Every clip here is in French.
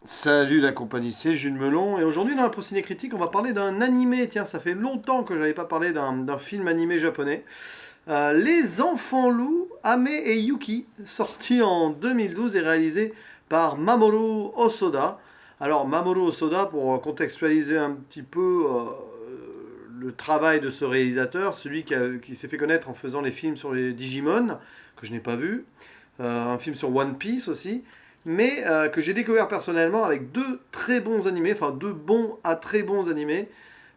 Salut la compagnie, c'est Jules Melon et aujourd'hui dans la Pro Ciné Critique on va parler d'un animé, tiens ça fait longtemps que je n'avais pas parlé d'un film animé japonais. Les Enfants Loups, Ame et Yuki, sorti en 2012 et réalisé par Mamoru Hosoda. Alors Mamoru Hosoda, pour contextualiser un petit peu le travail de ce réalisateur, celui qui s'est fait connaître en faisant les films sur les Digimon, que je n'ai pas vu, un film sur One Piece aussi, mais que j'ai découvert personnellement avec deux très bons animés, enfin deux bons à très bons animés.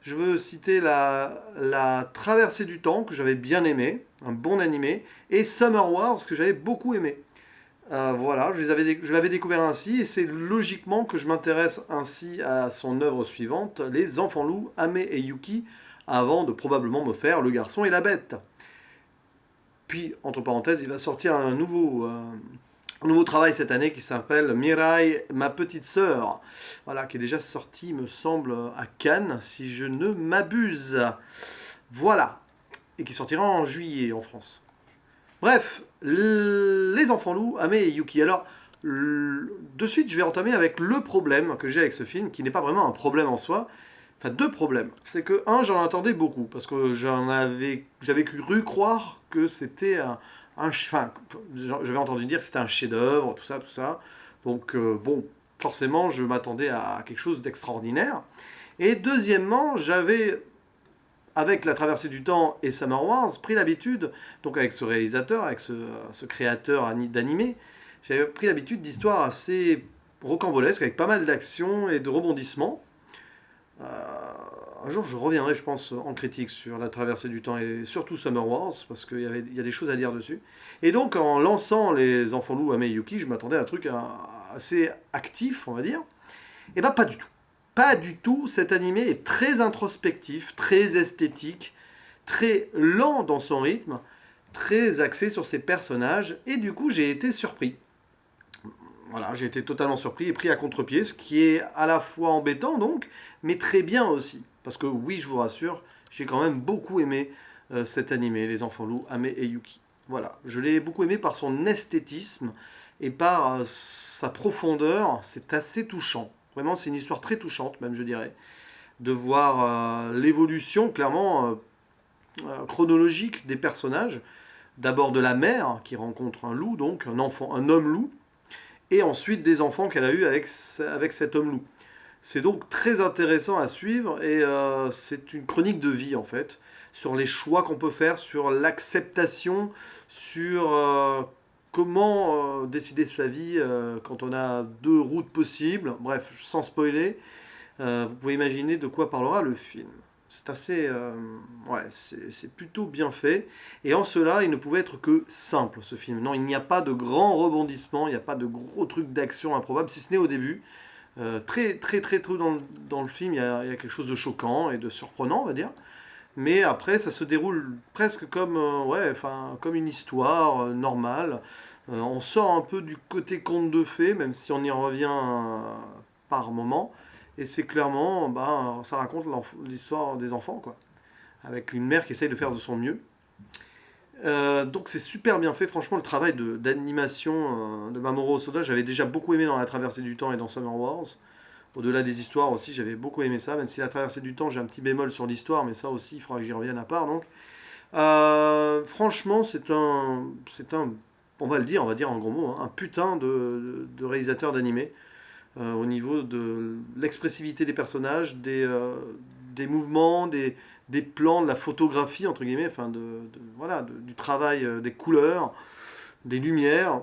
Je veux citer la Traversée du Temps, que j'avais bien aimé, un bon animé, et Summer Wars, que j'avais beaucoup aimé. Voilà, je l'avais découvert ainsi, et c'est logiquement que je m'intéresse ainsi à son œuvre suivante, Les Enfants Loups, Ame et Yuki, avant de probablement me faire Le Garçon et la Bête. Puis, entre parenthèses, il va sortir un nouveau travail cette année qui s'appelle Mirai, ma petite sœur. Voilà, qui est déjà sorti, me semble, à Cannes, si je ne m'abuse. Voilà. Et qui sortira en juillet en France. Bref, les enfants loups, Ame et Yuki. Alors, de suite, je vais entamer avec le problème que j'ai avec ce film, qui n'est pas vraiment un problème en soi. Enfin, deux problèmes. C'est que, un, j'en attendais beaucoup, parce que j'avais cru croire que c'était enfin, j'avais entendu dire que c'était un chef-d'œuvre, tout ça, tout ça. Donc, bon, forcément, je m'attendais à quelque chose d'extraordinaire. Et deuxièmement, j'avais avec la traversée du temps et Summer Wars, pris l'habitude, donc avec ce réalisateur, avec ce créateur d'animé, j'avais pris l'habitude d'histoires assez rocambolesques, avec pas mal d'actions et de rebondissements. Un jour, je reviendrai, je pense, en critique sur la traversée du temps et surtout Summer Wars, parce qu'il y a des choses à dire dessus. Et donc, en lançant Les Enfants Loups, Ame et Yuki, je m'attendais à un truc assez actif, on va dire. Et bah, pas du tout. Pas du tout. Cet animé est très introspectif, très esthétique, très lent dans son rythme, très axé sur ses personnages, et du coup j'ai été surpris. Voilà, j'ai été totalement surpris et pris à contre-pied, ce qui est à la fois embêtant donc, mais très bien aussi. Parce que oui, je vous rassure, j'ai quand même beaucoup aimé cet animé, Les Enfants Loups, Ame et Yuki. Voilà, je l'ai beaucoup aimé par son esthétisme et par sa profondeur, c'est assez touchant. Vraiment, c'est une histoire très touchante, même je dirais, de voir l'évolution clairement chronologique des personnages. D'abord de la mère qui rencontre un loup, donc un enfant, un homme loup, et ensuite des enfants qu'elle a eus avec cet homme loup. C'est donc très intéressant à suivre et c'est une chronique de vie en fait, sur les choix qu'on peut faire, sur l'acceptation, sur comment décider de sa vie quand on a deux routes possibles. Bref, sans spoiler, vous pouvez imaginer de quoi parlera le film. C'est assez. Ouais, c'est plutôt bien fait. Et en cela, il ne pouvait être que simple, ce film. Non, il n'y a pas de grands rebondissements, il n'y a pas de gros trucs d'action improbables, si ce n'est au début. Très tôt dans le film, il y a quelque chose de choquant et de surprenant, on va dire. Mais après, ça se déroule presque comme, ouais, enfin, comme une histoire normale. On sort un peu du côté conte de fées, même si on y revient par moment. Et c'est clairement, ben, ça raconte l'histoire des enfants, quoi. Avec une mère qui essaye de faire de son mieux. Donc c'est super bien fait, franchement le travail d'animation de Mamoru Hosoda, j'avais déjà beaucoup aimé dans La Traversée du Temps et dans Summer Wars. Au-delà des histoires aussi, j'avais beaucoup aimé ça, même si La Traversée du Temps, j'ai un petit bémol sur l'histoire, mais ça aussi, il faudra que j'y revienne à part. Donc, franchement, on va le dire, on va dire en gros mots, hein, un putain de réalisateur d'animé au niveau de l'expressivité des personnages, des mouvements, des plans, de la photographie, entre guillemets, enfin, voilà, du travail des couleurs, des lumières.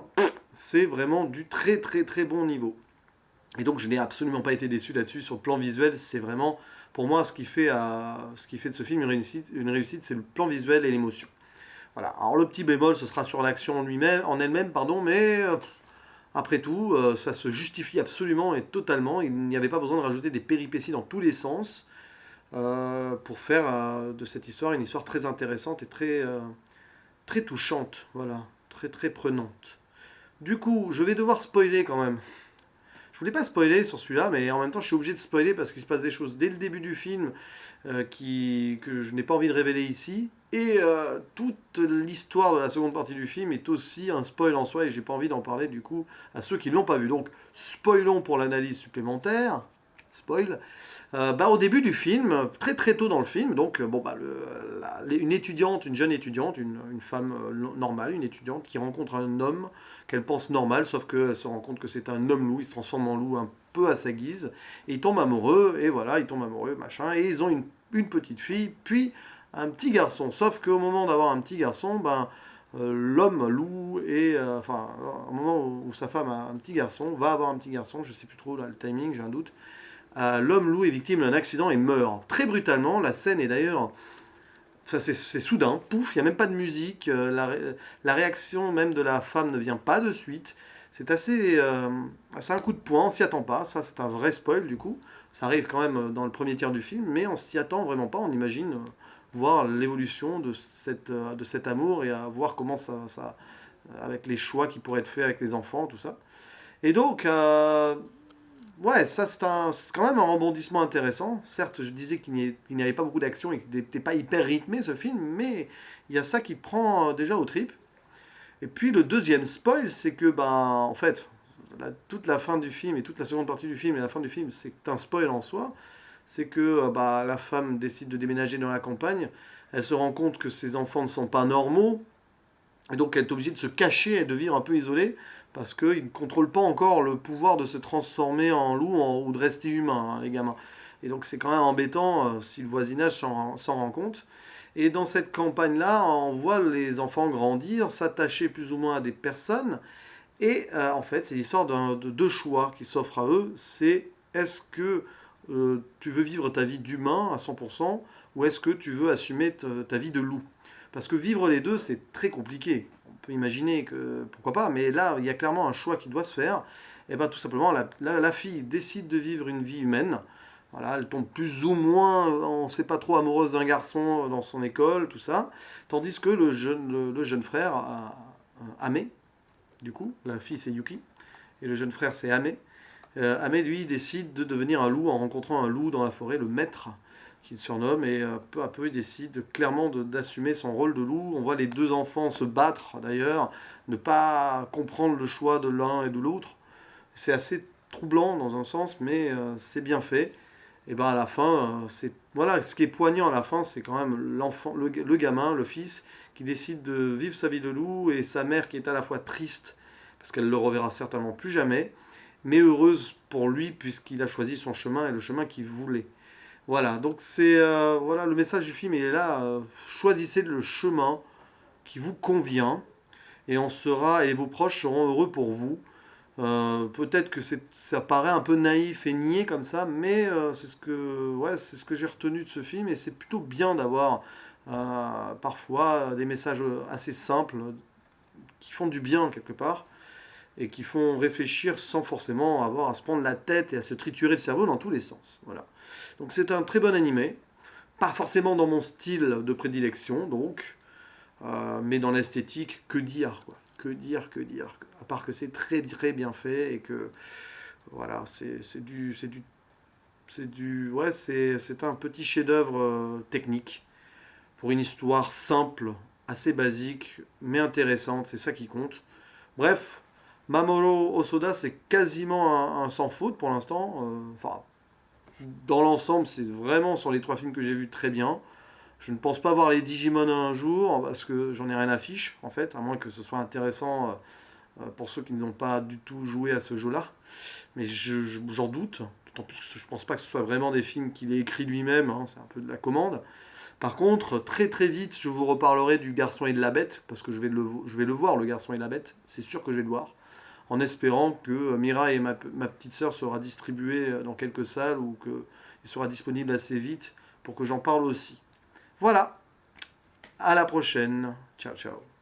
C'est vraiment du très bon niveau. Et donc je n'ai absolument pas été déçu là-dessus. Sur le plan visuel, c'est vraiment, pour moi, ce qui fait de ce film une réussite, c'est le plan visuel et l'émotion. Voilà. Alors le petit bémol, ce sera sur l'action en elle-même, pardon, mais après tout, ça se justifie absolument et totalement. Il n'y avait pas besoin de rajouter des péripéties dans tous les sens pour faire de cette histoire une histoire très intéressante et très touchante, voilà, très prenante. Du coup, je vais devoir spoiler quand même. Je voulais pas spoiler sur celui-là, mais en même temps, je suis obligé de spoiler parce qu'il se passe des choses dès le début du film que je n'ai pas envie de révéler ici. Et toute l'histoire de la seconde partie du film est aussi un spoil en soi et j'ai pas envie d'en parler du coup à ceux qui l'ont pas vu. Donc, spoilons pour l'analyse supplémentaire. Spoil. Au début du film, très très tôt dans le film, donc une étudiante, une jeune étudiante, une femme normale, une étudiante qui rencontre un homme qu'elle pense normal, sauf qu'elle se rend compte que c'est un homme loup, il se transforme en loup un peu à sa guise, et ils tombent amoureux, et voilà, ils tombent amoureux, machin, et ils ont une petite fille, puis un petit garçon, sauf qu'au moment d'avoir un petit garçon, l'homme loup, enfin, au moment où sa femme a un petit garçon, va avoir un petit garçon, je sais plus trop là, le timing, j'ai un doute, l'homme loup est victime d'un accident et meurt. Très brutalement, la scène est d'ailleurs... Ça, c'est soudain, pouf, il n'y a même pas de musique, la réaction même de la femme ne vient pas de suite. C'est assez un coup de poing, on s'y attend pas, ça c'est un vrai spoil du coup. Ça arrive quand même dans le premier tiers du film, mais on s'y attend vraiment pas, on imagine voir l'évolution de cet amour et à voir comment avec les choix qui pourraient être faits avec les enfants, tout ça. Et donc, ouais, ça c'est quand même un rebondissement intéressant. Certes, je disais qu'il n'y avait pas beaucoup d'action et qu'il n'était pas hyper rythmé ce film, mais il y a ça qui prend déjà aux tripes. Et puis le deuxième spoil, c'est que, en fait, toute la fin du film et toute la seconde partie du film et la fin du film, c'est un spoil en soi. C'est que la femme décide de déménager dans la campagne, elle se rend compte que ses enfants ne sont pas normaux, et donc elle est obligée de se cacher et de vivre un peu isolée parce qu'ils ne contrôlent pas encore le pouvoir de se transformer en loup ou de rester humain, hein, les gamins. Et donc c'est quand même embêtant si le voisinage s'en rend compte. Et dans cette campagne-là, on voit les enfants grandir, s'attacher plus ou moins à des personnes. Et en fait, c'est l'histoire de deux choix qui s'offrent à eux. C'est est-ce que tu veux vivre ta vie d'humain à 100% ou est-ce que tu veux assumer ta vie de loup. Parce que vivre les deux, c'est très compliqué. On peut imaginer que pourquoi pas, mais là, il y a clairement un choix qui doit se faire. Et bien tout simplement, la fille décide de vivre une vie humaine. Voilà, elle tombe plus ou moins, on ne sait pas trop, amoureuse d'un garçon dans son école, tout ça. Tandis que le jeune frère, Amé, du coup, la fille c'est Yuki, et le jeune frère c'est Amé. Amé, lui, décide de devenir un loup en rencontrant un loup dans la forêt, le maître, qu'il surnomme, et peu à peu, il décide clairement d'assumer son rôle de loup. On voit les deux enfants se battre, d'ailleurs, ne pas comprendre le choix de l'un et de l'autre. C'est assez troublant dans un sens, mais c'est bien fait. Et à la fin, voilà, ce qui est poignant à la fin, c'est quand même l'enfant, le gamin, le fils, qui décide de vivre sa vie de loup, et sa mère qui est à la fois triste, parce qu'elle le reverra certainement plus jamais, mais heureuse pour lui, puisqu'il a choisi son chemin et le chemin qu'il voulait. Voilà, donc voilà, le message du film, il est là. Choisissez le chemin qui vous convient, et vos proches seront heureux pour vous. Peut-être que ça paraît un peu naïf et niais comme ça, mais c'est ce que j'ai retenu de ce film, et c'est plutôt bien d'avoir parfois des messages assez simples qui font du bien quelque part et qui font réfléchir sans forcément avoir à se prendre la tête et à se triturer le cerveau dans tous les sens. Voilà. Donc c'est un très bon animé, pas forcément dans mon style de prédilection, donc, mais dans l'esthétique, que dire, quoi. Que dire, que dire. À part que c'est très très bien fait et que voilà, c'est un petit chef-d'œuvre technique pour une histoire simple, assez basique, mais intéressante. C'est ça qui compte. Bref, Mamoru Hosoda, c'est quasiment un sans faute pour l'instant. Enfin, dans l'ensemble, c'est vraiment sur les trois films que j'ai vus très bien. Je ne pense pas voir les Digimon un jour parce que j'en ai rien à fiche en fait, à moins que ce soit intéressant pour ceux qui n'ont pas du tout joué à ce jeu-là. Mais j'en doute, d'autant plus que je pense pas que ce soit vraiment des films qu'il ait écrit lui-même, hein, c'est un peu de la commande. Par contre, très très vite, je vous reparlerai du Garçon et de la Bête, parce que je vais le voir, le Garçon et la Bête, c'est sûr que je vais le voir, en espérant que Mira et ma petite sœur sera distribué dans quelques salles ou qu'il sera disponible assez vite pour que j'en parle aussi. Voilà, à la prochaine. Ciao ciao.